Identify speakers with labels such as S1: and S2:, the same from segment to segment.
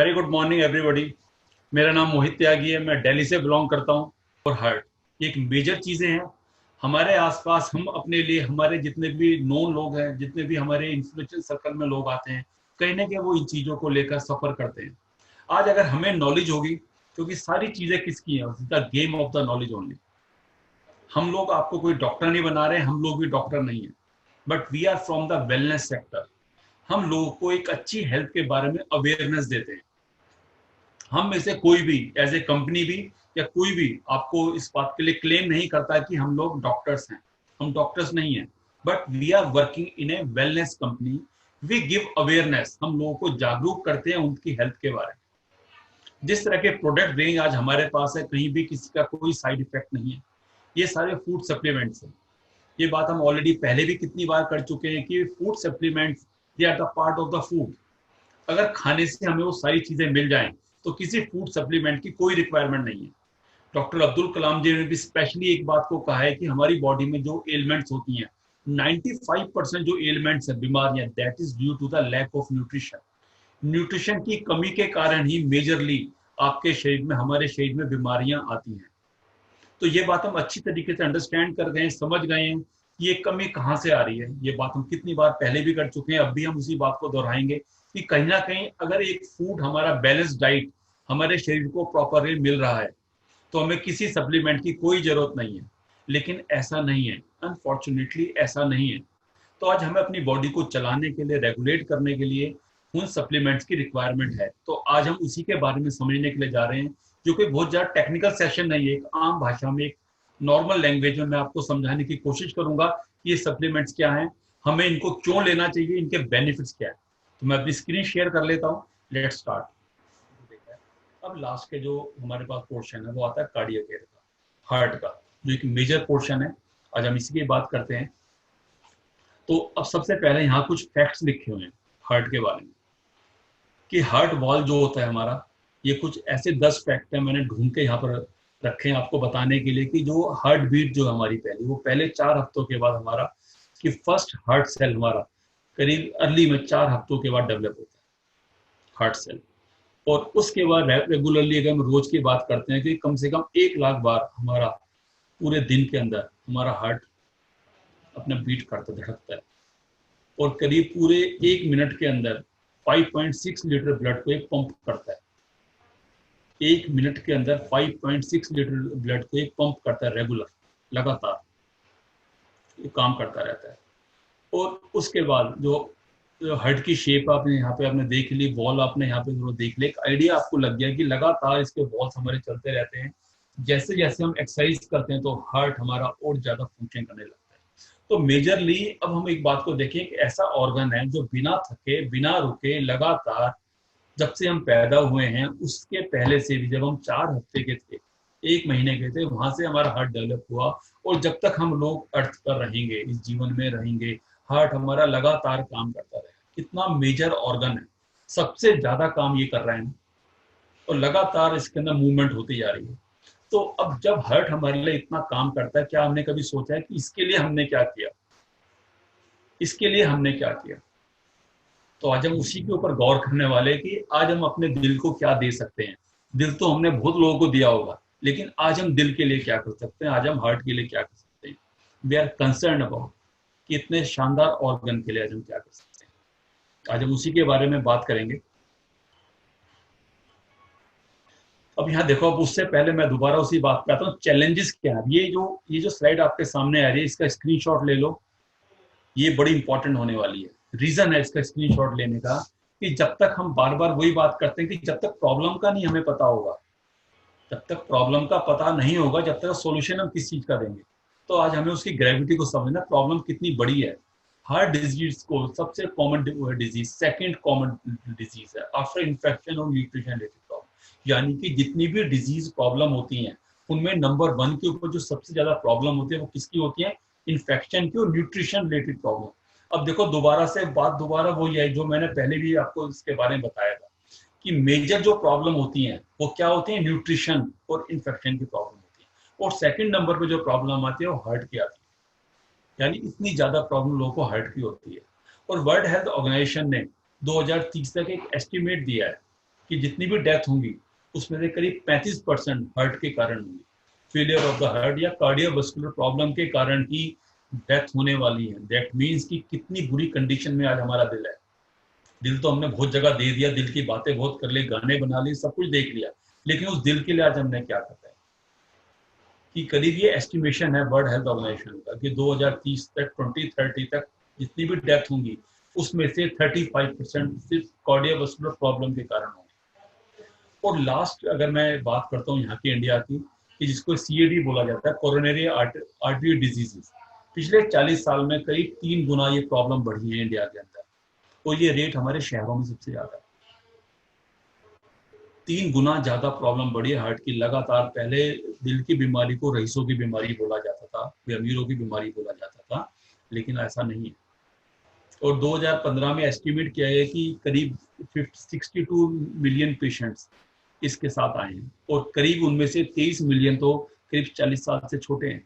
S1: Very good morning everybody. मेरा नाम मोहित त्यागी है, मैं दिल्ली से बिलोंग करता हूँ। और हार्ट ये एक मेजर चीज़ें हैं हमारे आसपास। हम अपने लिए हमारे जितने भी नोन लोग हैं, जितने भी हमारे इन्फ्लुएंशियल सर्कल में लोग आते हैं, कहीं ना कहीं वो इन चीज़ों को लेकर सफ़र करते हैं। आज अगर हमें नॉलेज होगी, क्योंकि सारी चीज़ें किसकी हैं, the game of the knowledge only. हम लोग आपको कोई डॉक्टर नहीं बना रहे, हम लोग भी डॉक्टर नहीं है, but we are from the wellness sector. हम लोगों को एक अच्छी हेल्थ के बारे में अवेयरनेस देते हैं। हम में से कोई भी एज ए कंपनी भी या कोई भी आपको इस बात के लिए क्लेम नहीं करता कि हम लोग डॉक्टर्स हैं। हम डॉक्टर्स नहीं हैं, but we are working in a wellness company. We give awareness, हम लोगों को जागरूक करते हैं उनकी हेल्थ के बारे में। जिस तरह के प्रोडक्ट रेंज आज हमारे पास है, कहीं भी किसी का कोई साइड इफेक्ट नहीं है। ये सारे फूड सप्लीमेंट्स हैं। ये बात हम ऑलरेडी पहले भी कितनी बार कर चुके हैं कि food supplements they are the part of the food. अगर खाने से हमें वो सारी चीजें मिल जाएं, तो किसी फूड सप्लीमेंट की कोई रिक्वायरमेंट नहीं है। डॉक्टर अब्दुल कलाम जी ने भी स्पेशली एक बात को कहा है कि हमारी बॉडी में जो एलिमेंट्स होती हैं, 95% जो एलिमेंट्स है, बीमारियां, that is due to the lack of nutrition. Nutrition की कमी के कारण ही मेजरली आपके शरीर में, हमारे शरीर में बीमारियां आती हैं। तो ये बात हम अच्छी तरीके से अंडरस्टैंड कर गए हैं, समझ गए हैं कि ये कमी कहाँ से आ रही है। ये बात हम कितनी बार पहले भी कर चुके हैं, अब भी हम उसी बात को दोहराएंगे कि कहीं ना कहीं अगर एक फूड, हमारा बैलेंस डाइट हमारे शरीर को प्रॉपरली मिल रहा है, तो हमें किसी सप्लीमेंट की कोई जरूरत नहीं है। लेकिन ऐसा नहीं है, अनफॉर्चुनेटली ऐसा नहीं है। तो आज हमें अपनी बॉडी को चलाने के लिए, रेगुलेट करने के लिए उन सप्लीमेंट्स की रिक्वायरमेंट है। तो आज हम उसी के बारे में समझने के लिए जा रहे हैं, जो कि बहुत ज़्यादा टेक्निकल सेशन नहीं है। एक आम भाषा में, एक नॉर्मल लैंग्वेज में मैं आपको समझाने की कोशिश करूंगा कि ये सप्लीमेंट्स क्या हैं, हमें इनको क्यों लेना चाहिए, इनके बेनिफिट्स क्या है। तो मैं अपनी स्क्रीन शेयर कर लेता हूँ। Let's start. अब लास्ट के जो हमारे पास पोर्शन है वो आता है कार्डियो केयर का, हार्ट का, जो एक मेजर पोर्शन है। आज हम इसी की बात करते हैं। तो अब सबसे पहले यहाँ कुछ फैक्ट्स लिखे हुए हैं हार्ट के बारे में, कि हार्ट वॉल जो होता है हमारा, ये कुछ ऐसे 10 फैक्ट है मैंने ढूंढ के यहाँ पर रखे हैं आपको बताने के लिए, कि जो हार्ट बीट जो हमारी पहली, वो पहले 4 हफ्तों के बाद हमारा, कि फर्स्ट हार्ट सेल हमारा करीब अर्ली में 4 हफ्तों के बाद डेवलप होता है, हार्ट सेल। और उसके बाद रेगुलरली अगर हम रोज की बात करते हैं कि कम से कम 1 लाख बार हमारा पूरे दिन के अंदर हमारा हार्ट अपना बीट करता, धड़कता है। और करीब पूरे 1 मिनट के अंदर 5.6 लीटर ब्लड को एक पंप करता है। 1 मिनट के अंदर 5.6 लीटर ब्लड को एक पंप करता है, रेगुलर, लगातार ये काम करता रहता है। और उसके बाद जो हार्ट की शेप आपने यहाँ पे आपने देख ली, वॉल आपने यहाँ पे देख ली, एक आइडिया आपको लग गया कि लगातार इसके वॉल्स हमारे चलते रहते हैं। जैसे जैसे हम एक्सरसाइज करते हैं तो हार्ट हमारा और ज्यादा फंक्शन करने लगता है। तो मेजरली अब हम एक बात को देखें, एक ऐसा ऑर्गन है जो बिना थके, बिना रुके, लगातार, जब से हम पैदा हुए हैं उसके पहले से भी, जब हम 4 हफ्ते के थे, 1 महीने के थे, वहां से हमारा हार्ट डेवलप हुआ। और जब तक हम लोग अर्थ पर रहेंगे, इस जीवन में रहेंगे, हार्ट हमारा लगातार काम करता रहेगा। कितना मेजर ऑर्गन है, सबसे ज्यादा काम ये कर रहे हैं, और लगातार इसके अंदर मूवमेंट होती जा रही है। तो अब जब हार्ट हमारे लिए इतना काम करता है, क्या हमने कभी सोचा है कि इसके लिए हमने क्या किया, इसके लिए हमने क्या किया। तो आज हम उसी के ऊपर गौर करने वाले हैं कि आज हम अपने दिल को क्या दे सकते हैं। दिल तो हमने बहुत लोगों को दिया होगा, लेकिन आज हम दिल के लिए क्या कर सकते हैं, आज हम हार्ट के लिए क्या कर सकते हैं। वी आर कंसर्न अबाउट कि इतने शानदार ऑर्गन के लिए आज हम क्या कर सकते हैं। आज हम उसी के बारे में बात करेंगे। अब यहाँ देखो, अब उससे पहले मैं दोबारा उसी बात पे आता हूँ, चैलेंजेस क्या है। ये जो स्लाइड आपके सामने आ रही है, इसका स्क्रीनशॉट ले लो। ये बड़ी इंपॉर्टेंट होने वाली है। रीजन है इसका स्क्रीनशॉट लेने का, कि जब तक हम बार बार वही बात करते हैं कि जब तक प्रॉब्लम का नहीं हमें पता होगा, जब तक प्रॉब्लम का पता नहीं होगा, जब तक सोल्यूशन हम किस चीज का देंगे। तो आज हमें उसकी ग्रेविटी को समझना, प्रॉब्लम कितनी बड़ी है। हार्ट डिजीज को सबसे common disease, second common disease है आफ्टर इन्फेक्शन और न्यूट्रिशन रिलेटेड प्रॉब्लम। यानी कि जितनी भी डिजीज प्रॉब्लम होती हैं, उनमें नंबर 1 के ऊपर जो सबसे ज्यादा प्रॉब्लम होती है वो किसकी होती है, इन्फेक्शन की और न्यूट्रिशन रिलेटेड प्रॉब्लम। अब देखो, दोबारा से बात दोबारा वही है जो मैंने पहले भी आपको इसके बारे में बताया था, कि मेजर जो प्रॉब्लम होती हैं वो क्या होती है, न्यूट्रिशन और इन्फेक्शन की प्रॉब्लम होती है। और सेकंड नंबर पे जो प्रॉब्लम आती है वो हार्ट की आती है। यानी इतनी ज्यादा प्रॉब्लम लोगों को हार्ट की होती है। और वर्ल्ड हेल्थ ऑर्गेनाइजेशन ने 2030 तक एक एस्टिमेट दिया है कि जितनी भी डेथ होंगी उसमें से करीब 35% हार्ट के कारण होंगी, फेलियर ऑफ द हार्ट या कार्डियोवास्कुलर प्रॉब्लम के कारण ही डेथ होने वाली है। दैट मीन्स कि कितनी बुरी कंडीशन में आज हमारा दिल है। दिल तो हमने बहुत जगह दे दिया, दिल की बातें बहुत कर ली, गाने बना लिए, सब कुछ देख लिया, लेकिन उस दिल के लिए आज हमने क्या करना है कि करीब ये एस्टिमेशन है वर्ल्ड हेल्थ ऑर्गेनाइजेशन का कि 2030 तक 2030 तक जितनी भी डेथ होंगी उसमें से 35% सिर्फ कार्डियोवास्कुलर प्रॉब्लम के कारण होंगी। और लास्ट अगर मैं बात करता हूँ यहाँ की इंडिया की, कि जिसको CAD बोला जाता है, कोरोनरी आर्टरी डिजीजेस, पिछले 40 साल में करीब 3 गुना ये प्रॉब्लम बढ़ी है इंडिया के अंदर, और ये रेट हमारे शहरों में सबसे ज्यादा है। 3 गुना ज्यादा प्रॉब्लम बढ़ी है हार्ट की लगातार। पहले दिल की बीमारी को रईसों की बीमारी बोला जाता था, अमीरों की बीमारी बोला जाता था, लेकिन ऐसा नहीं है। और 2015 में एस्टिमेट किया है कि करीब 62 मिलियन पेशेंट्स इसके साथ आए हैं, और करीब उनमें से 23 मिलियन तो करीब 40 साल से छोटे हैं,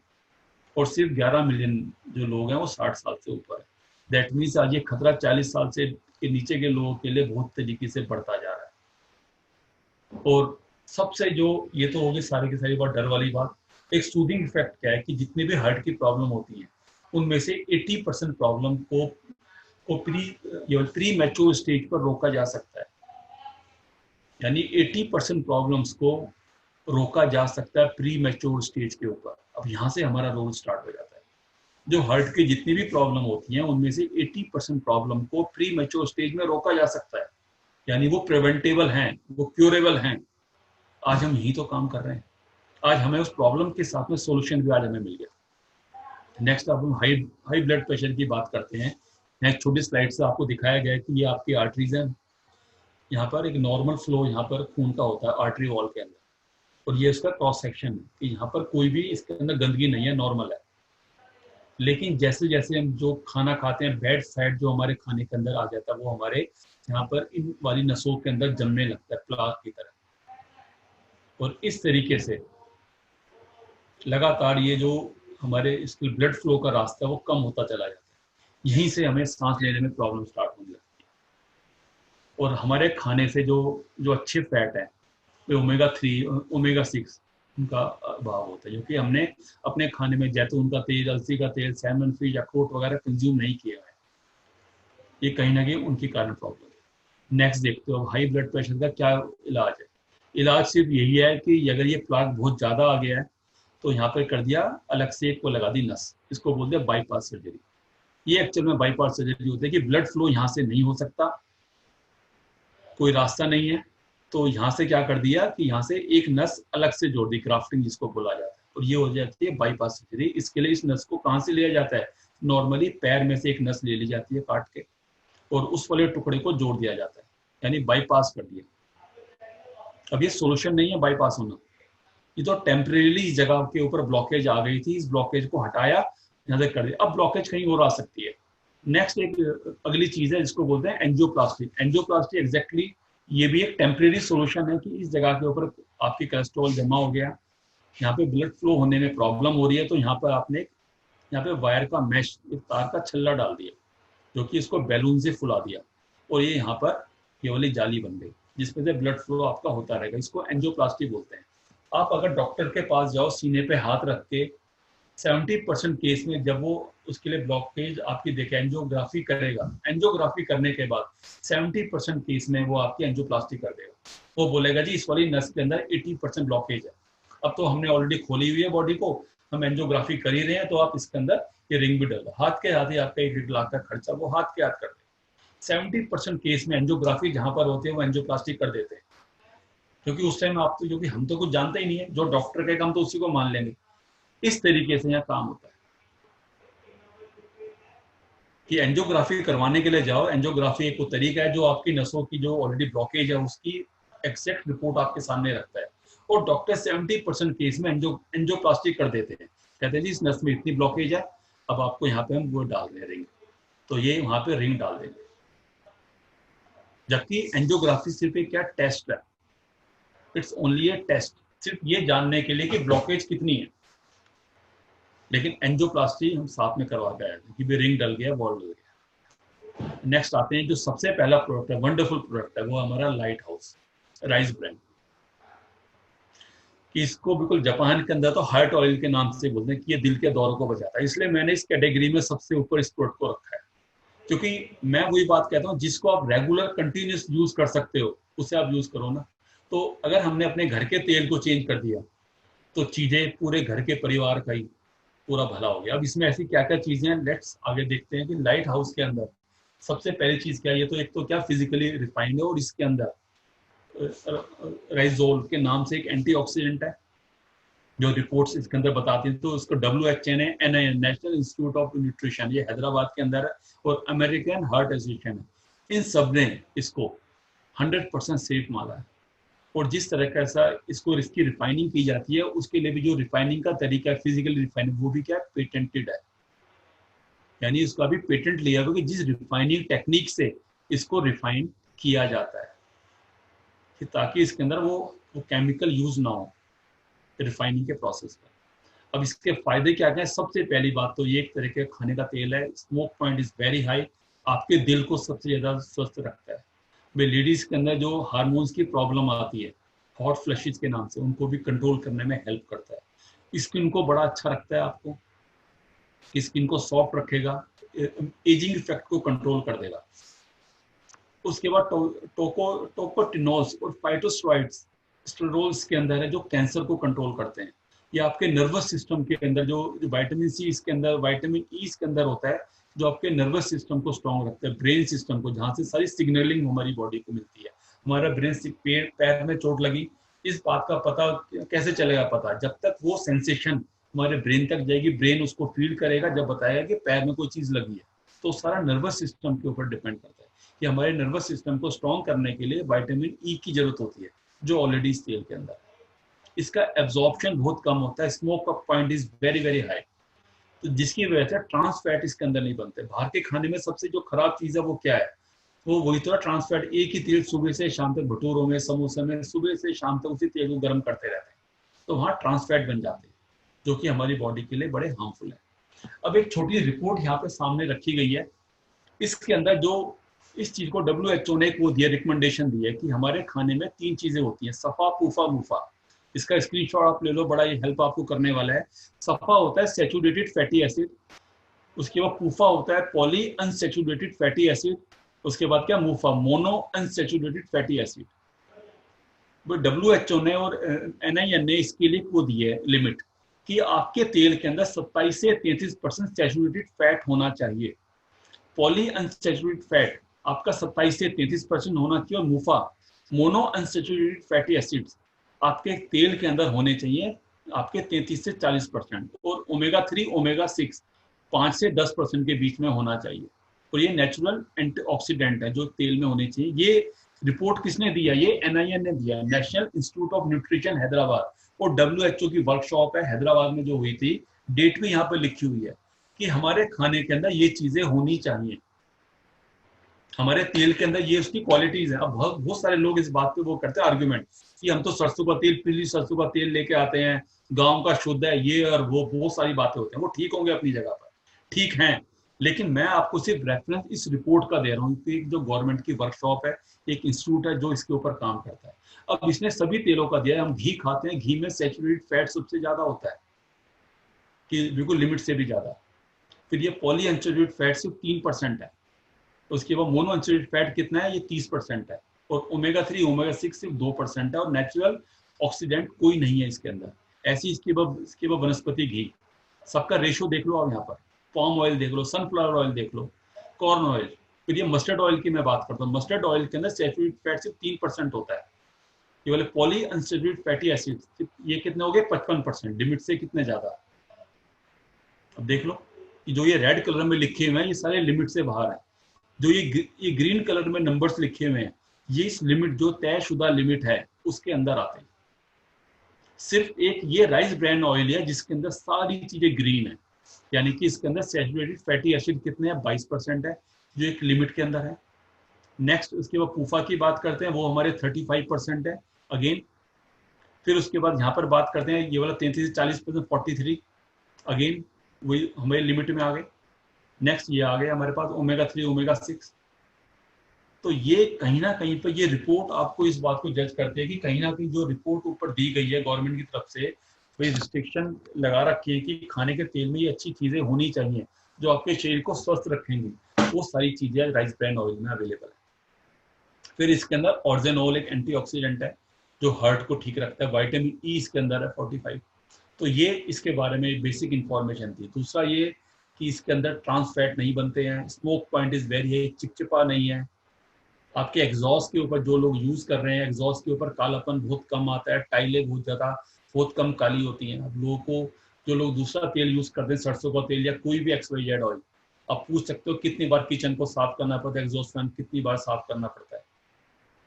S1: और सिर्फ 11 मिलियन जो लोग हैं वो 60 साल से ऊपर है। दैट मीन्स आज ये खतरा 40 साल से के नीचे के लोगों के लिए बहुत तरीके से बढ़ता जा रहा है। और सबसे जो ये तो होगी सारी की सारी बात डर वाली बात, एक सूदिंग इफेक्ट क्या है कि जितनी भी हार्ट की प्रॉब्लम होती है उनमें से 80% प्रॉब्लम को प्री मैच्योर स्टेज पर रोका जा सकता है। यानी 80% प्रॉब्लम्स को रोका जा सकता है प्री मैच्योर स्टेज के ऊपर। अब यहाँ से हमारा रोल स्टार्ट हो जाता है। जो हार्ट की जितनी भी प्रॉब्लम होती हैं उनमें से 80% प्रॉब्लम को प्री मैच्योर स्टेज में रोका जा सकता है, यानी वो प्रिवेंटेबल हैं, वो क्यूरेबल हैं। आज हम यही तो काम कर रहे हैं। आज हमें उस प्रॉब्लम के साथ में सोल्यूशन भी आज हमें मिल गया। नेक्स्ट अब हम हाई ब्लड प्रेशर की बात करते हैं। नेक्स्ट छोटी स्लाइड से आपको दिखाया गया है कि ये आपकी आर्टरीज हैं। यहाँ पर एक नॉर्मल फ्लो यहाँ पर खून का होता है आर्टरी वॉल के अंदर, और ये इसका क्रॉस सेक्शन है कि यहाँ पर कोई भी इसके अंदर गंदगी नहीं है, नॉर्मल है। लेकिन जैसे जैसे हम जो खाना खाते हैं, बैड फैट जो हमारे खाने के अंदर आ जाता है वो हमारे यहाँ पर इन वाली नसों के अंदर जमने लगता है प्लाक की तरह, और इस तरीके से लगातार ये जो हमारे इसकी ब्लड फ्लो का रास्ता है वो कम होता चला जाता है। यहीं से हमें सांस लेने में प्रॉब्लम स्टार्ट होने लगती है। और हमारे खाने से जो जो अच्छे फैट है, ओमेगा 3 ओमेगा 6 उनका अभाव होता है, क्योंकि हमने अपने खाने में जैतून का तेल, अलसी का तेल, सैमन फिश, अखरोट वगैरह कंज्यूम नहीं किया है। ये कहीं ना कहीं उनके कारण प्रॉब्लम है। नेक्स्ट देखते हो हाई ब्लड प्रेशर का क्या इलाज है। इलाज सिर्फ यही है कि अगर ये प्लाक बहुत ज्यादा आ गया है तो यहाँ पर कर दिया, अलग से एक को लगा दी नस, इसको बोलते हैं बाईपास सर्जरी। ये एक्चुअल में बाईपास सर्जरी होती है कि ब्लड फ्लो यहाँ से नहीं हो सकता, कोई रास्ता नहीं है, तो यहाँ से क्या कर दिया कि यहाँ से एक नस अलग से जोड़ दी, ग्राफ्टिंग जिसको बोला जाता है, और ये हो जाती है बाईपास सर्जरी। इसके लिए इस नस को कहाँ से लिया जाता है, नॉर्मली पैर में से एक नस ले ली जाती है काट के, और उस वाले टुकड़े को जोड़ दिया जाता है, यानी बाईपास कर दिया। अब ये सोल्यूशन नहीं है बाईपास होना, ये तो टेम्परेली इस जगह के ऊपर ब्लॉकेज आ गई थी, इस ब्लॉकेज को हटाया, यहाँ से कर दिया, अब ब्लॉकेज कहीं और आ सकती है। नेक्स्ट एक अगली चीज है जिसको बोलते हैं एंजियोप्लास्टी। एंजियोप्लास्टी एग्जैक्टली ये भी एक टेम्परेरी सोल्यूशन है कि इस जगह के ऊपर आपकी कोलेस्ट्रॉल जमा हो गया, यहाँ पे ब्लड फ्लो होने में प्रॉब्लम हो रही है, तो यहाँ पर आपने यहाँ पे वायर का मैश, एक तार का छल्ला डाल दिया जो कि इसको बैलून से फुला दिया, और ये यहाँ पर केवल जाली बन गई जिसमें से ब्लड फ्लो आपका होता रहेगा। इसको एंजियोप्लास्टी बोलते हैं। आप अगर डॉक्टर के पास जाओ, सीने पे हाथ रख के 70% केस में जब वो उसके लिए ब्लॉकेज आपकी देखे, एंजियोग्राफी करेगा, एंजियोग्राफी करने के बाद 70% केस में वो आपकी एंजियोप्लास्टी कर देगा। वो बोलेगा जी इस वाली नस के अंदर 80% ब्लॉकेज है, अब तो हमने ऑलरेडी खोली हुई है बॉडी को, हम एंजियोग्राफी कर ही रहे हैं, तो आप इसके अंदर ये रिंग भी डालो। हाथ के हाथ ही आपका 1 लाख का खर्चा वो हाथ के हाथ कर दे। 70% केस में एंजियोग्राफी जहां पर होती है वो एंजियोप्लास्टी कर देते हैं, क्योंकि उस टाइम आप तो, क्योंकि हम तो कुछ जानते ही नहीं है, जो डॉक्टर के काम तो उसी को मान लेंगे। इस तरीके से यहाँ काम होता है कि एंजियोग्राफी करवाने के लिए जाओ, एंजियोग्राफी एक तरीका है जो आपकी नसों की जो ऑलरेडी ब्लॉकेज है उसकी एग्जैक्ट रिपोर्ट आपके सामने रखता है, और डॉक्टर 70% केस में एंजियोप्लास्टी कर देते हैं, कहते हैं जी इस नस में इतनी ब्लॉकेज है, अब आपको यहाँ पे हम वो डाल रहे हैं रिंग, तो ये वहां पे रिंग डाल देंगे। जबकि एंजियोग्राफी सिर्फ एक क्या टेस्ट है, इट्स ओनली ए टेस्ट, सिर्फ ये जानने के लिए कि ब्लॉकेज कितनी है। लेकिन एंजियोप्लास्टी हम साथ में करवा के आए थे कि भी रिंग डल गया, बॉल डल गया। नेक्स्ट आते हैं जो सबसे पहला प्रोडक्ट है, वंडरफुल प्रोडक्ट है, वो हमारा लाइट हाउस। राइस ब्रांड, कि इसको बिल्कुल जापान के अंदर तो हार्ट ऑयल के नाम से बोलते हैं कि ये दिल के दौरों को बचाता है, इसलिए मैंने इस कैटेगरी में सबसे ऊपर इस प्रोडक्ट को रखा है। क्योंकि मैं वही बात कहता हूँ, जिसको आप रेगुलर कंटिन्यूस यूज कर सकते हो उसे आप यूज करो ना। तो अगर हमने अपने घर के तेल को चेंज कर दिया तो चीजें पूरे घर के परिवार का ही पूरा भला हो गया। अब इसमें ऐसी क्या क्या चीजें हैं, लेट्स आगे देखते हैं कि लाइट हाउस के अंदर सबसे पहली चीज क्या है। ये तो एक तो क्या फिजिकली रिफाइंड है, और इसके अंदर राइजोल के नाम से एक एंटीऑक्सीडेंट है जो रिपोर्ट्स इसके अंदर बताती हैं। तो उसको WHA ने NIN, national institute of nutrition, ये हैदराबाद के अंदर है, और अमेरिकन हार्ट एसोसिएशन है, इन सब ने इसको 100% सेफ माना है। और जिस तरह का ऐसा इसको इसकी रिफाइनिंग की जाती है, उसके लिए भी जो रिफाइनिंग का तरीका है, फिजिकल रिफाइनिंग, वो भी क्या पेटेंटेड है। यानी इसको अभी पेटेंट लिया हुआ कि जिस रिफाइनिंग टेक्निक से इसको रिफाइन किया जाता है, कि ताकि इसके अंदर वो केमिकल यूज ना हो रिफाइनिंग के प्रोसेस में। अब इसके फायदे क्या क्या है। सबसे पहली बात तो ये एक तरह के खाने का तेल है, smoke point is very high, आपके दिल को सबसे ज्यादा स्वस्थ रखता है। वे लेडीज के अंदर जो हार्मोन्स की प्रॉब्लम आती है, हॉट फ्लैशेस के नाम से, उनको भी कंट्रोल करने में हेल्प करता है। स्किन को बड़ा अच्छा रखता है आपको, स्किन को सॉफ्ट रखेगा, एजिंग इफेक्ट को कंट्रोल कर देगा। उसके बाद टोकोटिनोल्स और फाइटोस्टेरॉइड्स स्टेरॉल्स के अंदर है जो कैंसर को कंट्रोल करते हैं। ये आपके नर्वस सिस्टम के अंदर जो विटामिन सी इसके अंदर, विटामिन ई इसके अंदर होता है, जो आपके नर्वस सिस्टम को स्ट्रॉन्ग रखता है, ब्रेन सिस्टम को, जहाँ से सारी सिग्नलिंग हमारी बॉडी को मिलती है। हमारा ब्रेन, पैर में चोट लगी, इस बात का पता कैसे चलेगा? पता जब तक वो सेंसेशन हमारे ब्रेन तक जाएगी, ब्रेन उसको फील करेगा, जब बताएगा कि पैर में कोई चीज लगी है। तो सारा नर्वस सिस्टम के ऊपर डिपेंड करता है कि हमारे नर्वस सिस्टम को स्ट्रॉन्ग करने के लिए विटामिन ई की जरूरत होती है, जो ऑलरेडी इस तेल के अंदर है। इसका एब्जॉर्प्शन बहुत कम होता है, स्मोक का point is very very high, तो जिसकी वजह से ट्रांस फैट इसके अंदर नहीं बनते। बाहर के खाने में सबसे जो खराब चीज है वो क्या है? वो वही तो ट्रांस फैट। एक ही तेल सुबह से शाम तक, भटूरों में, समोसे में, सुबह से शाम तक उसी तेल को गर्म करते रहते हैं, तो वहां ट्रांस फैट बन जाते हैं, जो कि हमारी बॉडी के लिए बड़े हार्मफुल है। अब एक छोटी रिपोर्ट यहाँ पे सामने रखी गई है, इसके अंदर जो इस चीज को WHO ने वो दिया, रिकमेंडेशन दी है कि हमारे खाने में 3 चीजें होती हैं, सफा, पूफा, मुफा। इसका स्क्रीनशॉट आप ले लो, बड़ा ये हेल्प आपको करने वाला है। सफा होता है सैचुरेटेड फैटी एसिड, उसके बाद पूफा होता है पॉली अनसैचुरेटेड फैटी एसिड, उसके बाद क्या MUFA, mono unsaturated fatty acid. WHO ने और NIN ने इसके लिए वो दी है लिमिट कि आपके तेल के अंदर 27 से 33% सैचुरेटेड फैट होना चाहिए। पॉली अनसैचुरेटेड फैट आपका 27 से 33% होना चाहिए, और मुफा, मोनो अनसैचुरेटेड फैटी एसिड्स, आपके तेल के अंदर होने चाहिए आपके 33 से 40%, और ओमेगा 3 ओमेगा 6 5 से 10% के बीच में होना चाहिए। और ये नेचुरल एंटीऑक्सीडेंट है जो तेल में होने चाहिए। ये रिपोर्ट किसने दिया? ये NIN ने दिया, national institute of nutrition Hyderabad. और WHO की वर्कशॉप है हैदराबाद में जो हुई थी, डेट भी यहाँ पर लिखी हुई है कि हमारे खाने के अंदर ये चीजें होनी चाहिए, हमारे तेल के अंदर ये उसकी क्वालिटीज है। अब बहुत सारे लोग इस बात पे वो करते हैं आर्ग्यूमेंट कि हम तो सरसों का तेल, पीली सरसों का तेल लेके आते हैं, गांव का शुद्ध है, ये और वो बहुत सारी बातें होती हैं। वो ठीक होंगे अपनी जगह पर, ठीक हैं, लेकिन मैं आपको सिर्फ रेफरेंस इस रिपोर्ट का दे रहा हूँ कि जो गवर्नमेंट की वर्कशॉप है, एक इंस्टीट्यूट है जो इसके ऊपर काम करता है। अब इसने सभी तेलों का दिया है। हम घी खाते हैं, घी में सैचुरेटेड फैट सबसे ज्यादा होता है, कि बिल्कुल लिमिट से भी ज्यादा। फिर ये पॉली अनसैचुरेटेड फैट सिर्फ 3% है, उसके बाद मोनो अनसैचुरेटेड फैट कितना है? ये 30% है, और ओमेगा 3 ओमेगा 6 सिर्फ 2% है, और नेचुरल ऑक्सीडेंट कोई नहीं है इसके अंदर। ऐसी इसके बाद वनस्पति घी, सबका रेशो देख लो आप यहाँ पर, पॉम ऑयल देख लो, सनफ्लावर ऑयल देख लो, कॉर्न ऑयल। फिर ये मस्टर्ड ऑयल की मैं बात करता हूँ, मस्टर्ड ऑयल के अंदर सैचुरेटेड फैट सिर्फ 3% होता है। ये वाले पॉली अनसैचुरेटेड फैटी एसिड ये कितने हो गए? 55%, लिमिट से कितने ज्यादा। अब देख लो कि जो ये रेड कलर में लिखे हुए हैं, ये सारे लिमिट से बाहर है। जो ये ग्रीन कलर में नंबर्स लिखे हुए हैं, ये इस लिमिट, जो तयशुदा लिमिट है, उसके अंदर आते हैं। सिर्फ एक ये राइस ब्रांड ऑयल है जिसके अंदर सारी चीजें ग्रीन है, यानी कि इसके अंदर सैचुरेटेड फैटी एसिड कितने हैं? 22% है, जो एक लिमिट के अंदर है। नेक्स्ट उसके बाद पूफा की बात करते हैं, वो हमारे 35% है अगेन। फिर उसके बाद यहाँ पर बात करते हैं, ये वाला 33 से 40%, 43 अगेन वही हमारे लिमिट में आ गए। नेक्स्ट ये आ गए हमारे पास ओमेगा 3 ओमेगा 6। तो ये कहीं ना कहीं पर ये रिपोर्ट आपको इस बात को जज करते हैं कि कहीं ना कहीं जो रिपोर्ट ऊपर दी गई है गवर्नमेंट की तरफ से, वही रिस्ट्रिक्शन लगा रखी है कि खाने के तेल में ये अच्छी चीजें होनी चाहिए जो आपके शरीर को स्वस्थ रखेंगी, वो सारी चीजें राइस ब्रान ऑयल में अवेलेबल है। फिर इसके अंदर ऑर्जेनोल एक एंटीऑक्सीडेंट है जो हार्ट को ठीक रखता है। विटामिन ई इसके अंदर है 45। तो ये इसके बारे में बेसिक इंफॉर्मेशन थी। दूसरा ये कि इसके अंदर ट्रांस फैट नहीं बनते हैं, स्मोक पॉइंट इज वेरी है, चिपचिपा नहीं है। आपके एग्जॉस्ट के ऊपर जो लोग यूज कर रहे हैं, एग्जॉस्ट के ऊपर कालापन बहुत कम आता है, टाइलें बहुत कम काली होती हैं। अब लोगों को, जो लोग दूसरा तेल यूज करते हैं, सरसों का तेल या कोई भी XYZ ऑयल, आप पूछ सकते हो कितनी बार किचन को साफ करना पड़ता है, एग्जॉस्ट फैन कितनी बार साफ करना पड़ता है।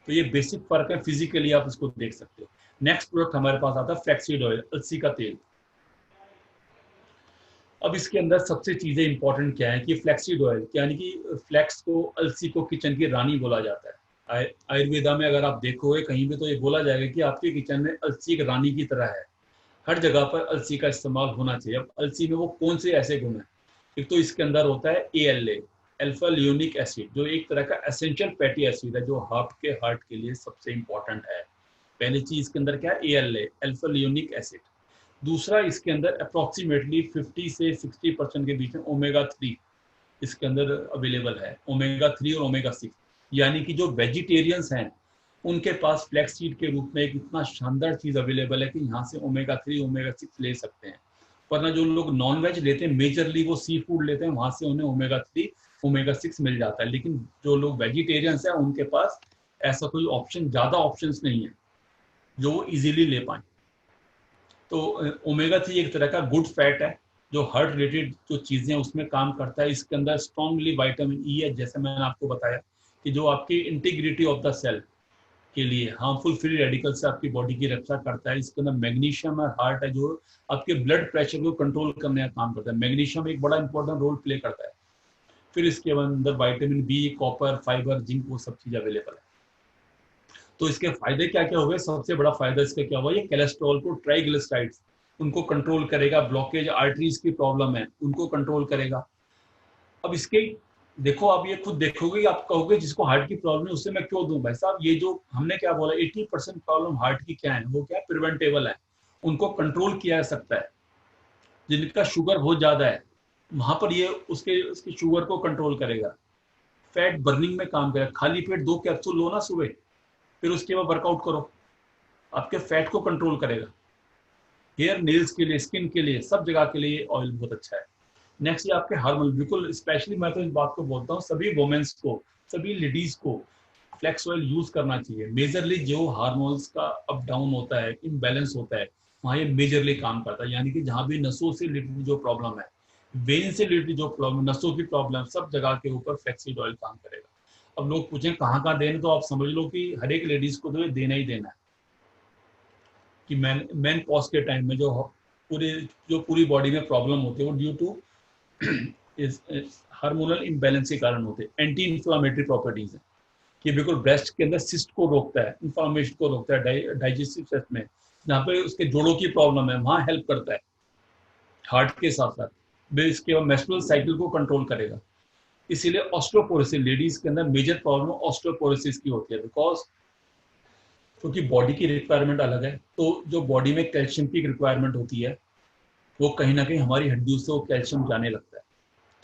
S1: तो ये बेसिक फर्क है, फिजिकली आप इसको देख सकते हो। नेक्स्ट प्रोडक्ट हमारे पास आता है फ्लैक्सीड ऑयल, अलसी का तेल। अब इसके अंदर सबसे चीजें इंपॉर्टेंट क्या है कि फ्लैक्सीड ऑयल, यानी कि फ्लैक्स को, अलसी को किचन की रानी बोला जाता है। आयुर्वेदा में अगर आप देखोगे कहीं भी तो ये बोला जाएगा कि आपके किचन में अलसी एक रानी की तरह है, हर जगह पर अलसी का इस्तेमाल होना चाहिए। अब अलसी में वो कौन से ऐसे गुण है, एक तो इसके अंदर होता है ALA, अल्फा लियोनिक एसिड, जो एक तरह का एसेंशियल फैटी एसिड है जो आपके हार्ट के लिए सबसे इंपॉर्टेंट है। पहली चीज इसके अंदर क्या है, ALA, अल्फा लियोनिक एसिड। दूसरा इसके अंदर अप्रोक्सीमेटली 50 से 60% के बीच में ओमेगा 3 इसके अंदर अवेलेबल है, ओमेगा 3 और ओमेगा 6। यानी कि जो वेजिटेरियंस हैं उनके पास फ्लैक्स सीड के रूप में एक इतना शानदार चीज अवेलेबल है कि यहाँ से ओमेगा 3 ओमेगा 6 ले सकते हैं। वरना जो लोग नॉन वेज लेते हैं, मेजरली वो सी फूड लेते हैं, वहां से उन्हें ओमेगा 3 ओमेगा 6 मिल जाता है। लेकिन जो लोग वेजिटेरियंस हैं उनके पास ऐसा कोई ऑप्शन, ज्यादा ऑप्शंस नहीं है जो वो इजीली ले पाए। तो ओमेगा 3 एक तरह का गुड फैट है जो हार्ट रिलेटेड जो चीजें उसमें काम करता है। इसके अंदर स्ट्रॉन्गली विटामिन ई है, जैसे मैंने आपको बताया कि जो आपकी इंटीग्रिटी ऑफ द सेल के लिए, हार्मफुल फ्री रेडिकल से आपकी बॉडी की रक्षा करता है। इसके अंदर मैग्नीशियम और हार्ट है जो आपके ब्लड प्रेशर को कंट्रोल करने का काम करता है। मैग्नीशियम एक बड़ा इंपॉर्टेंट रोल प्ले करता है। फिर इसके अंदर vitamin B, copper, fibre, zinc, वो सब चीज अवेलेबल है। तो इसके फायदे क्या क्या हुए, सबसे बड़ा फायदा इसका क्या हुआ, ये कोलेस्ट्रॉल को, ट्राइग्लिसराइड्स उनको कंट्रोल करेगा, ब्लॉकेज आर्टरीज की प्रॉब्लम है उनको कंट्रोल करेगा। अब इसके देखो, आप ये खुद देखोगे, आप कहोगे जिसको हार्ट की प्रॉब्लम है उससे मैं क्यों दूं भाई साहब। ये जो हमने क्या बोला, 80% प्रॉब्लम हार्ट की क्या है, वो क्या प्रिवेंटेबल है, उनको कंट्रोल किया जा सकता है। जिनका शुगर बहुत ज्यादा है वहां पर ये उसके शुगर को कंट्रोल करेगा। फैट बर्निंग में काम करेगा। खाली पेट 2 कैप्सूल लो ना सुबह, फिर उसके बाद वर्कआउट करो, आपके फैट को कंट्रोल करेगा। हेयर, नेल्स के लिए, स्किन के लिए, सब जगह के लिए ऑयल बहुत अच्छा है। नेक्स्ट ये आपके हार्मोन, बिल्कुल स्पेशली मैं तो इस बात को बोलता हूँ सभी वुमेन्स को, सभी लेडीज को फ्लैक्स ऑयल यूज करना चाहिए। मेजरली जो हार्मोन्स का अप डाउन होता है, इम्बैलेंस होता है, वहाँ ये मेजरली काम करता है। यानी कि जहाँ भी नसों से रिलेटेड जो प्रॉब्लम है, वेन से रिलेटेड जो प्रॉब्लम, नसों की प्रॉब्लम, सब जगह के ऊपर फ्लैक्सीड ऑयल काम करेगा। अब लोग पूछें कहाँ कहाँ देना, तो आप समझ लो कि हर एक लेडीज को तो ये देना ही देना है। कि मैन पॉज के टाइम में जो पूरी बॉडी में प्रॉब्लम होती है वो ड्यू टू हार्मोनल इम्बैलेंस के कारण होते हैं। एंटी इंफ्लामेटरी प्रॉपर्टीज है कि बिल्कुल ब्रेस्ट के अंदर सिस्ट को रोकता है, इंफ्लामेशन को रोकता है, डाइजेस्टिव सिस्टम में जहाँ पे उसके जोड़ों की प्रॉब्लम है वहां हेल्प करता है हार्ट के साथ साथ। इसके बाद मेंस्ट्रुअल साइकिल को कंट्रोल करेगा। इसीलिए ऑस्टियोपोरोसिस, लेडीज के अंदर मेजर प्रॉब्लम ऑस्टियोपोरोसिस की होती है, बिकॉज क्योंकि बॉडी की रिक्वायरमेंट अलग है। तो जो बॉडी में कैल्शियम की रिक्वायरमेंट होती है वो कहीं ना कहीं हमारी हड्डियों से वो कैल्शियम जाने लगता है,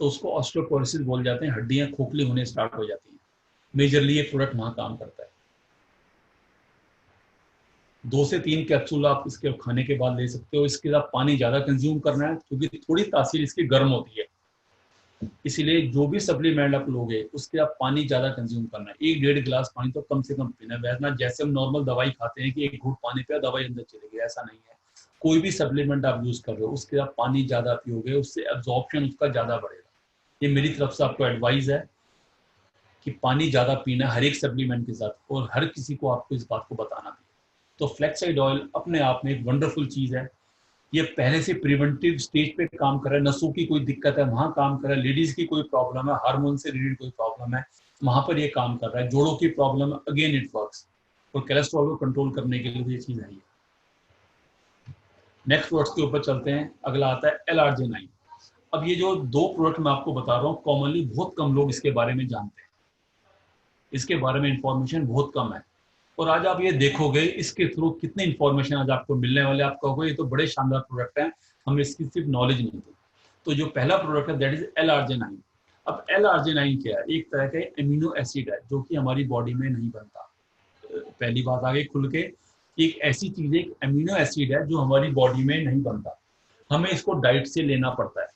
S1: तो उसको ऑस्टियोपोरोसिस बोल जाते हैं। हड्डियां खोखली होने स्टार्ट हो जाती हैं। मेजरली ये प्रोडक्ट वहां काम करता है। 2 से 3 कैप्सूल आप इसके खाने के बाद ले सकते हो। इसके साथ पानी ज्यादा कंज्यूम करना है क्योंकि थोड़ी तासीर इसकी गर्म होती है, इसीलिए जो भी सप्लीमेंट आप लोगे उसके आप पानी ज्यादा कंज्यूम करना है। 1-1.5 गिलास पानी तो कम से कम पीना है। वैसे जैसे हम नॉर्मल दवाई खाते हैं कि एक घूंट पानी पिया दवाई अंदर चलेगी, ऐसा नहीं है। कोई भी सप्लीमेंट आप यूज कर रहे हो उसके आप पानी ज्यादा पियोगे, उससे एब्जॉर्प्शन उसका ज्यादा बढ़ेगा। ये मेरी तरफ से आपको एडवाइस है कि पानी ज्यादा पीना हर एक सप्लीमेंट के साथ, और हर किसी को आपको इस बात को बताना भी। तो फ्लैक्साइड ऑयल अपने आप में एक वंडरफुल चीज है। ये पहले से प्रिवेंटिव स्टेज पे काम कर रहा है। नसों की कोई दिक्कत है वहां काम कर रहा है, लेडीज की कोई प्रॉब्लम है, हार्मोन से रिलेटेड कोई प्रॉब्लम है वहां पर ये काम कर रहा है, जोड़ों की प्रॉब्लम है, अगेन इट वर्क्स। और कोलेस्ट्रॉल को कंट्रोल करने के लिए ये चीज है। नेक्स्ट प्रोडक्ट्स के ऊपर चलते हैं। अगला आता है L-arginine। अब ये जो 2 प्रोडक्ट मैं आपको बता रहा हूँ, कॉमनली बहुत कम लोग इसके बारे में जानते हैं। इसके बारे में इंफॉर्मेशन बहुत कम है। और आज आप ये देखोगे इसके थ्रू कितने इंफॉर्मेशन आज आपको मिलने वाले, आप कहोगे ये तो बड़े शानदार प्रोडक्ट हैं, हमें इसकी सिर्फ नॉलेज नहीं थी। तो जो पहला प्रोडक्ट है दैट इज L-arginine। अब L-arginine क्या है? एक तरह का एमिनो एसिड है जो कि हमारी बॉडी में नहीं बनता। पहली बात आ गई खुल के, एक ऐसी चीज है, एक एमिनो एसिड है जो हमारी बॉडी में नहीं बनता, हमें इसको डाइट से लेना पड़ता है।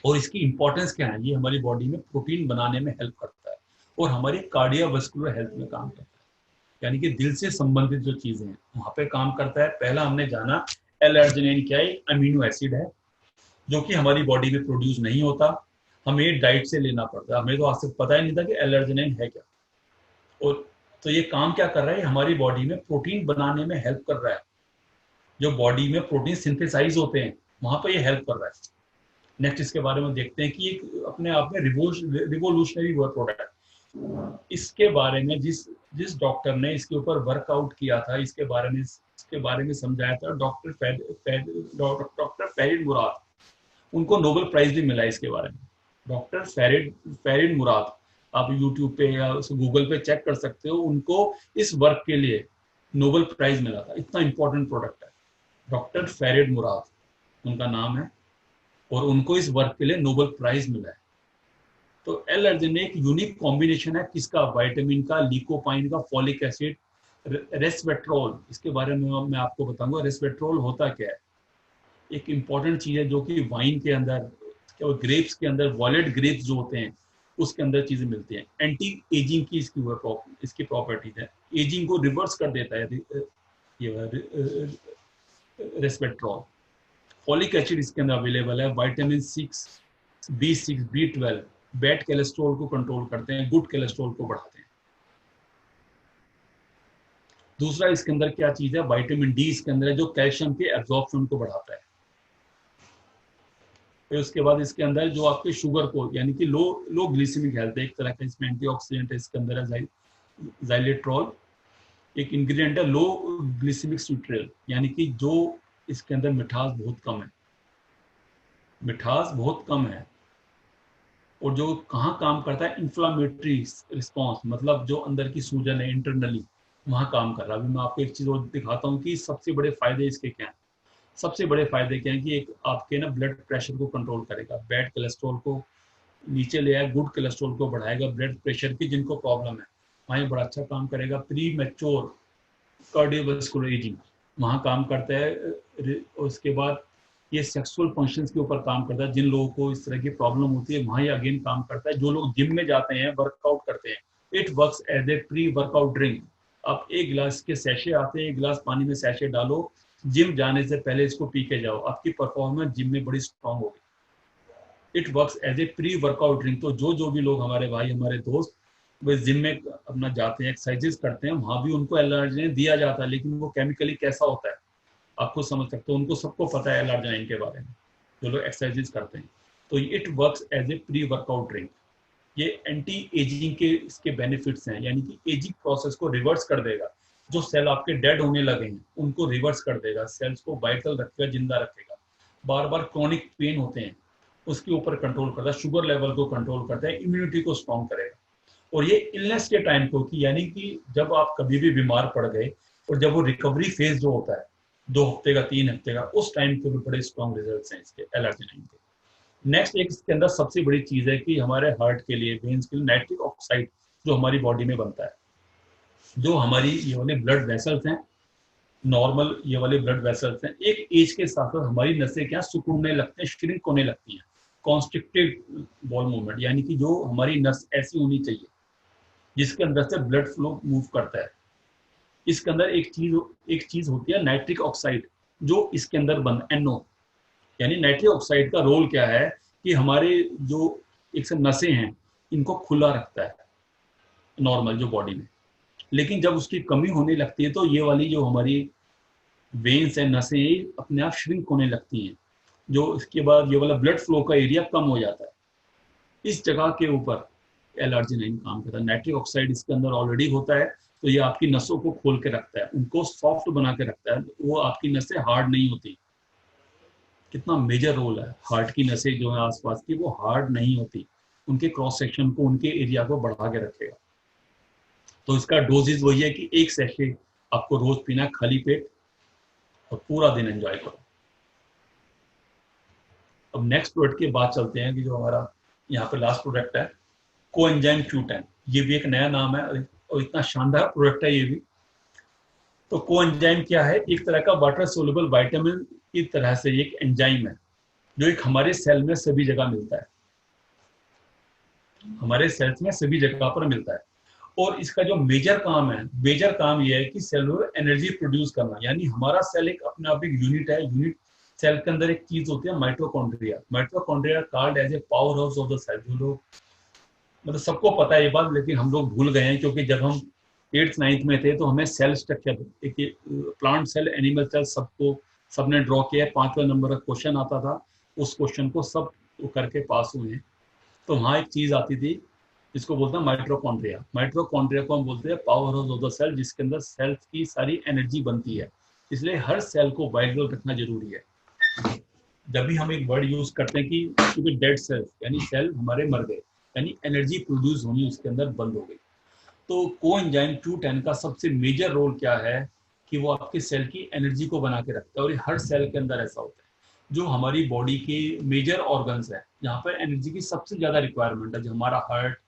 S1: और इसकी इंपॉर्टेंस क्या है? ये हमारी बॉडी में प्रोटीन बनाने में हेल्प करता है और हमारी कार्डियोवास्कुलर हेल्थ में काम करता है, यानी कि दिल से संबंधित जो चीजें हैं वहां पे काम करता है। पहला हमने जाना L-arginine क्या है? अमीनो एसिड है जो कि हमारी बॉडी में प्रोड्यूस नहीं होता, हमें डाइट से लेना पड़ता है। हमें तो आज तक पता ही नहीं था कि L-arginine है क्या। और तो ये काम क्या कर रहा है? हमारी बॉडी में प्रोटीन बनाने में हेल्प कर रहा है। जो बॉडी में प्रोटीन सिंथेसाइज होते हैं वहां पर ये हेल्प कर रहा है। नेक्स्ट इसके बारे में देखते हैं कि एक अपने आप में रिवोल्यूशनरी हुआ प्रोडक्ट। इसके बारे में जिस डॉक्टर ने इसके ऊपर वर्कआउट किया था, इसके बारे में समझाया था, डॉक्टर फरीद मुराद। उनको नोबेल प्राइज भी मिला इसके बारे में। डॉक्टर फरीद मुराद, आप यूट्यूब पे या गूगल पे चेक कर सकते हो, उनको इस वर्क के लिए नोबेल प्राइज मिला था। इतना इंपॉर्टेंट प्रोडक्ट है। डॉक्टर फरीद मुराद उनका नाम है और उनको इस वर्क के लिए नोबेल प्राइज मिला है। तो L-arginine एक यूनिक कॉम्बिनेशन है किसका? विटामिन का, लीकोपाइन का, फॉलिक एसिड, रेस्वेट्रोल। इसके बारे में मैं आपको बताऊंगा रेस्वेट्रोल होता क्या है। एक इंपॉर्टेंट चीज है जो कि वाइन के अंदर, ग्रेप्स के अंदर, वॉयलेट ग्रेप्स जो होते हैं उसके अंदर चीजें मिलती हैं। एंटी एजिंग की इसकी प्रॉपर्टीज है, एजिंग को रिवर्स कर देता है ये रेस्वेट्रोल। फॉलिक एसिड इसके अंदर अवेलेबल है, vitamin 6, B6, B12 bad cholesterol को कंट्रोल करते हैं, गुड कोलेस्ट्रॉल को बढ़ाते हैं। दूसरा इसके अंदर क्या चीज है? विटामिन डी इसके अंदर है जो कैल्शियम के एब्जॉर्प्शन को बढ़ाता है। फिर उसके बाद इसके अंदर जो आपके शुगर को, यानी कि लो ग्लिसेमिक हेल्थ है, एक तरह का इसमें एंटीऑक्सीडेंट है, इसके अंदर है जाइलेट्रॉल। एक इंग्रेडिएंट है लो ग्लिसेमिक स्यूट्रेल, यानी कि जो इसके अंदर मिठास बहुत कम है। और जो कहाँ काम करता है? इंफ्लामेटरी रिस्पॉन्स, मतलब जो अंदर की सूजन है इंटरनली वहां काम कर रहा है। अभी मैं आपको एक चीज और दिखाता हूँ कि सबसे बड़े फायदे इसके क्या हैं। सबसे बड़े फायदे क्या है कि एक आपके ना ब्लड प्रेशर को कंट्रोल करेगा, बैड कोलेस्ट्रॉल को नीचे ले आएगा, गुड कोलेस्ट्रॉल को बढ़ाएगा। ब्लड प्रेशर की जिनको प्रॉब्लम है वहाँ ये बड़ा अच्छा काम करेगा। प्री मैच्योर कार्डियोवास्कुलर एजिंग वहाँ काम करता है। उसके बाद ये सेक्सुअल फंक्शंस के ऊपर काम करता है, जिन लोगों को इस तरह की प्रॉब्लम होती है वहाँ ये अगेन काम करता है। जो लोग जिम में जाते हैं, वर्कआउट करते हैं, it works as a pre workout drink. आप एक गिलास के सैशे आते हैं, एक गिलास पानी में सैशे डालो, जिम जाने से पहले इसको पी के जाओ, आपकी परफॉर्मेंस जिम में बड़ी स्ट्रांग होगी। It works as a pre workout drink. तो जो भी लोग हमारे भाई, हमारे दोस्त वे जिम में अपना जाते हैं, एक्सरसाइजेस करते हैं, वहाँ भी उनको L-arginine दिया जाता है, लेकिन वो केमिकली कैसा होता है आपको समझ सकते हो। उनको सबको पता है L-arginine के बारे में, जो लोग एक्सरसाइजेस करते हैं। तो it works as a pre workout drink. ये एंटी एजिंग के इसके बेनिफिट्स हैं, यानी कि एजिंग प्रोसेस को रिवर्स कर देगा। जो सेल आपके डेड होने लगे हैं उनको रिवर्स कर देगा, सेल्स को वाइटल रखेगा, जिंदा रखेगा। बार बार क्रोनिक पेन होते हैं उसके ऊपर कंट्रोल करता है, शुगर लेवल को कंट्रोल करता है, इम्यूनिटी को स्ट्रॉन्ग करेगा। और ये इलनेस के टाइम को, कि यानी कि जब आप कभी भी बीमार पड़ गए और जब वो रिकवरी फेज जो होता है 2 हफ्ते का, 3 हफ्ते का, उस टाइम के भी बड़े स्ट्रॉन्ग रिजल्ट्स हैं इसके L-arginine के। नेक्स्ट एक इसके अंदर सबसे बड़ी चीज है कि हमारे हार्ट के लिए, वेन्स के लिए नाइट्रिक ऑक्साइड जो हमारी बॉडी में बनता है, जो हमारी ये वाले ब्लड वेसल्स हैं, नॉर्मल ये वाले ब्लड वेसल्स हैं, एक एज के साथ साथ हमारी नसें क्या सिकुड़ने लगते हैं, श्रिंक होने लगती हैं। कॉन्स्ट्रिक्टेड बॉल मूवमेंट, यानी कि जो हमारी नस ऐसी होनी चाहिए जिसके अंदर से ब्लड फ्लो मूव करता है। इसके अंदर एक चीज होती है नाइट्रिक ऑक्साइड, जो इसके अंदर बन NO, यानी नाइट्रिक ऑक्साइड का रोल क्या है कि हमारे जो एक नसें हैं इनको खुला रखता है नॉर्मल जो बॉडी में। लेकिन जब उसकी कमी होने लगती है तो ये वाली जो हमारी वेन्स है, नसें अपने आप श्रिंक होने लगती हैं, जो इसके बाद ये वाला ब्लड फ्लो का एरिया कम हो जाता है। इस जगह के ऊपर L-arginine काम करता है। नाइट्रिक ऑक्साइड इसके अंदर ऑलरेडी होता है, तो ये आपकी नसों को खोल के रखता है, उनको सॉफ्ट बना के रखता है, वो आपकी नसें हार्ड नहीं होती। कितना मेजर रोल है, हार्ट की नसें जो है आसपास की वो हार्ड नहीं होती, उनके क्रॉस सेक्शन को, उनके एरिया को बढ़ा के रखेगा। तो इसका डोजेज वही है कि 1 सैशे आपको रोज पीना है खाली पेट और पूरा दिन एंजॉय करो। अब नेक्स्ट प्रोडक्ट की बात चलते हैं कि जो हमारा यहाँ पे लास्ट प्रोडक्ट है कोएंजाइम Q10। ये भी एक नया नाम है और इतना शानदार प्रोडक्ट है ये भी। तो कोएंजाइम क्या है? एक तरह का वाटर सोल्यूबल विटामिन की तरह से एक एंजाइम है जो एक हमारे सेल में सभी जगह मिलता है, हमारे सेल्स में सभी जगह पर मिलता है। और इसका जो मेजर काम ये है कि सेलुलर एनर्जी प्रोड्यूस करना। यानी हमारा सेल एक अपने आप एक यूनिट है। यूनिट सेल के अंदर एक चीज होती है mitochondria. Mitochondria called as a powerhouse of the cell. जो लोग मतलब सबको पता है ये बात, लेकिन हम लोग भूल गए हैं क्योंकि जब हम 8th 9th में थे तो हमें सेल स्ट्रक्चर एक प्लांट सेल एनिमल सेल सबने ड्रॉ किया है। 5वें नंबर का क्वेश्चन आता था, उस क्वेश्चन को सब करके पास हुए हैं। तो वहाँ एक चीज आती थी जिसको बोलते हैं माइटोकॉन्ड्रिया। माइटोकॉन्ड्रिया को हम बोलते हैं powerhouse of the cell, जिसके अंदर सेल्स की सारी एनर्जी बनती है। इसलिए हर सेल को वाइटल रखना जरूरी है। जब भी हम एक वर्ड यूज करते हैं कि क्योंकि डेड सेल्स यानी सेल हमारे मर गए, यानी एनर्जी प्रोड्यूस होनी उसके अंदर बंद हो गई। तो कोएंजाइम Q10 का सबसे मेजर रोल क्या है कि वो आपके सेल की एनर्जी को बना के रखता है। और ये हर सेल के अंदर ऐसा होता है। जो हमारी बॉडी के मेजर ऑर्गन्स है जहाँ पर एनर्जी की सबसे ज्यादा रिक्वायरमेंट है, जो हमारा हार्ट,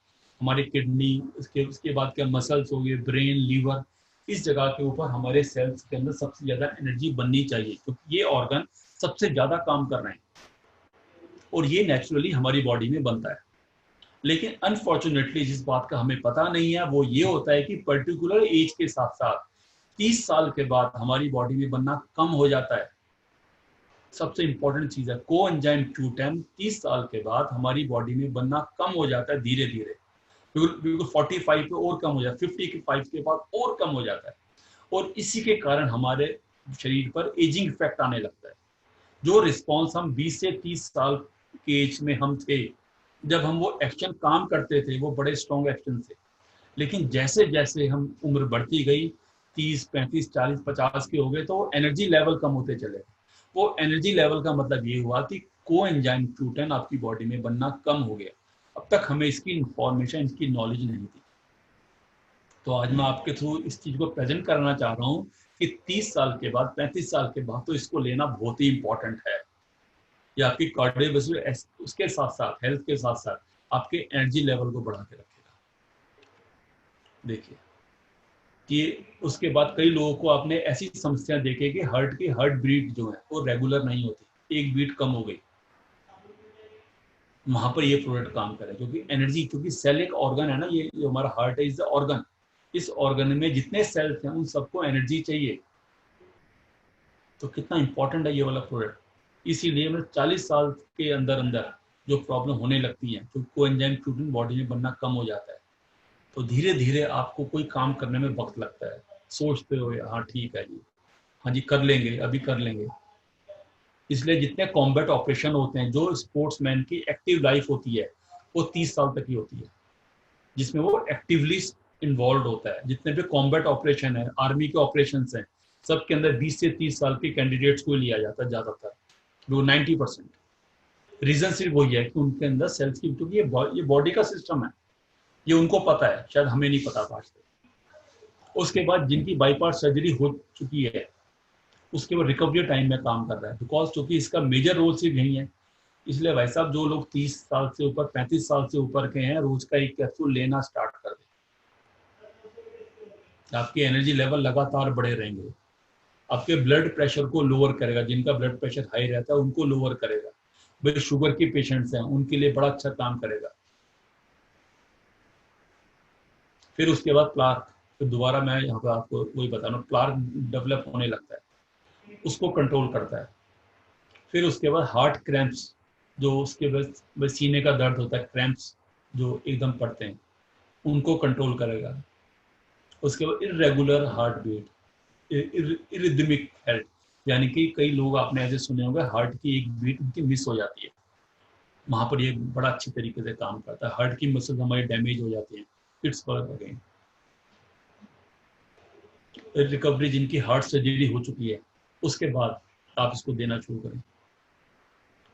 S1: हमारी किडनी, उसके बाद क्या मसल्स हो गए, ब्रेन, लीवर, इस जगह के ऊपर हमारे सेल्स के अंदर सबसे ज्यादा एनर्जी बननी चाहिए क्योंकि ये ऑर्गन सबसे ज्यादा काम कर रहे हैं और ये नेचुरली हमारी बॉडी में बनता है। लेकिन अनफॉर्चुनेटली जिस बात का हमें पता नहीं है वो ये होता है कि पर्टिकुलर एज के साथ साथ 30 साल के बाद हमारी बॉडी में बनना कम हो जाता है। सबसे इंपॉर्टेंट चीज है कोएंजाइम Q10 30 साल के बाद हमारी बॉडी में बनना कम हो जाता है धीरे धीरे। बिल्कुल 45 पे और कम हो जाता है, 55 के बाद और कम हो जाता है। और इसी के कारण हमारे शरीर पर एजिंग इफेक्ट आने लगता है। जो रिस्पॉन्स हम 20 से 30 साल के एज में हम थे, जब हम वो एक्शन काम करते थे वो बड़े स्ट्रॉन्ग एक्शन थे। लेकिन जैसे जैसे हम उम्र बढ़ती गई 30 35 40 50 के हो गए तो एनर्जी लेवल कम होते चले। वो एनर्जी लेवल का मतलब ये हुआ कि कोएंजाइम Q10 आपकी बॉडी में बनना कम हो गया। अब तक हमें इसकी इंफॉर्मेशन, इसकी नॉलेज नहीं थी। तो आज मैं आपके थ्रू इस चीज को प्रेजेंट करना चाह रहा हूँ कि 30 साल के बाद 35 साल के बाद तो इसको लेना बहुत ही इंपॉर्टेंट है। ये आपकी कार्डियोवैस्कुलर उसके साथ साथ हेल्थ के साथ साथ आपके एनर्जी लेवल को बढ़ा के रखेगा। देखिए कि उसके बाद कई लोगों को आपने ऐसी समस्या देखे कि हार्ट बीट जो है वो रेगुलर नहीं होती, एक बीट कम हो गई। वहां पर ये प्रोडक्ट काम करे क्योंकि एनर्जी, क्योंकि सेल एक ऑर्गन है ना, ये जो हमारा हार्ट है इज द ऑर्गन। इस ऑर्गन में जितने सेल्स हैं उन सबको एनर्जी चाहिए। तो कितना इंपॉर्टेंट है ये वाला प्रोडक्ट। इसीलिए मैं 40 साल के अंदर अंदर जो प्रॉब्लम होने लगती है, तो कोएंजाइम Q10 बॉडी में बनना कम हो जाता है। तो धीरे धीरे आपको कोई काम करने में वक्त लगता है, सोचते हो हाँ ठीक है जी, हाँ जी कर लेंगे, अभी कर लेंगे। इसलिए जितने कॉम्बैट ऑपरेशन होते हैं, जो स्पोर्ट्समैन की एक्टिव लाइफ होती है वो 30 साल तक की होती है, जिसमें वो एक्टिवली इन्वॉल्व होता है। जितने भी कॉम्बैट ऑपरेशन है, आर्मी के ऑपरेशन हैं, सबके अंदर 20 से 30 साल के कैंडिडेट्स को लिया जाता है ज्यादातर, जो 90%। रीजन सिर्फ वही है कि उनके अंदर सेल्स की, क्योंकि ये बॉडी का सिस्टम है, ये उनको पता है, शायद हमें नहीं पता था आज तक। उसके बाद जिनकी बाईपास सर्जरी हो चुकी है उसके बाद रिकवरी टाइम में काम कर रहा है, बिकॉज क्योंकि इसका मेजर रोल सिर्फ यही है। इसलिए भाई साहब जो लोग 30 साल से ऊपर 35 साल से ऊपर के हैं, रोज का एक कैप्सूल लेना स्टार्ट कर दें, आपकी एनर्जी लेवल लगातार बढ़े रहेंगे। आपके ब्लड प्रेशर को लोअर करेगा, जिनका ब्लड प्रेशर हाई रहता है उनको लोअर करेगा। भाई शुगर के पेशेंट्स हैं उनके लिए बड़ा अच्छा काम करेगा। फिर उसके बाद प्लाक, फिर दोबारा मैं यहाँ पे आपको वही बता रहा हूँ, प्लाक डेवलप होने लगता है, उसको कंट्रोल करता है। फिर उसके बाद हार्ट क्रैम्प्स, जो उसके बाद सीने का दर्द होता है, क्रैम्प्स जो एकदम पड़ते हैं, उनको कंट्रोल करेगा। उसके बाद इरेगुलर हार्ट बीट, इरिदमिक हेल्थ, यानी कि कई लोग आपने ऐसे सुने होंगे हार्ट की एक बीट उनकी मिस हो जाती है, वहां पर ये बड़ा अच्छी तरीके से काम करता है। हार्ट की मसल हमारी डैमेज हो जाती है, इट्स वर्क अगेन। रिकवरी, जिनकी हार्ट सर्जरी हो चुकी है उसके बाद आप इसको देना शुरू करें।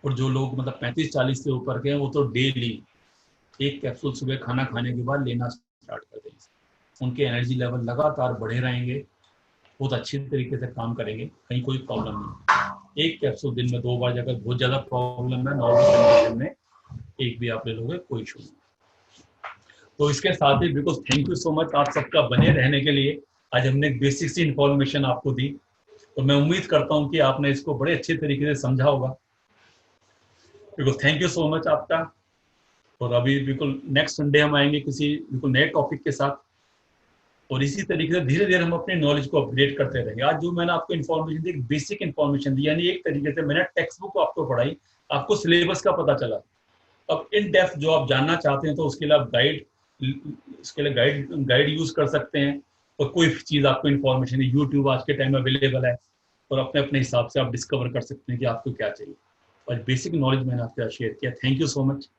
S1: और जो लोग मतलब 35-40 से ऊपर के हैं वो तो डेली एक कैप्सूल सुबह खाना खाने के बाद लेना स्टार्ट कर दें। उनके एनर्जी लेवल लगातार बढ़े रहेंगे, बहुत अच्छी तरीके से काम करेंगे, कहीं कोई प्रॉब्लम नहीं। एक कैप्सूल दिन में 2 बार, अगर बहुत ज्यादा प्रॉब्लम है नॉर्मल कंडीशन में एक भी आप ले लोगे कोई इशू नहीं। तो इसके साथ ही because thank you so much आप सबका बने रहने के लिए। आज हमने एक बेसिक सी इंफॉर्मेशन आपको दी, और मैं उम्मीद करता हूँ कि आपने इसको बड़े अच्छे तरीके से समझा होगा। Because thank you so much आपका। और अभी बिल्कुल नेक्स्ट संडे हम आएंगे किसी बिल्कुल नए टॉपिक के साथ, और इसी तरीके से धीरे धीरे हम अपने नॉलेज को अपग्रेड करते रहेंगे। आज जो मैंने आपको इन्फॉर्मेशन दी, एक बेसिक इन्फॉर्मेशन दी, यानी एक तरीके से मैंने टेक्स्ट बुक आपको पढ़ाई, आपको सिलेबस का पता चला। अब इन डेप्थ जो आप जानना चाहते हैं तो उसके लिए आप गाइड यूज कर सकते हैं। और कोई चीज आपको इन्फॉर्मेशन है, यूट्यूब आज के टाइम में अवेलेबल है, और अपने अपने हिसाब से आप डिस्कवर कर सकते हैं कि आपको क्या चाहिए। और बेसिक नॉलेज मैंने आपके साथ शेयर किया। Thank you so much.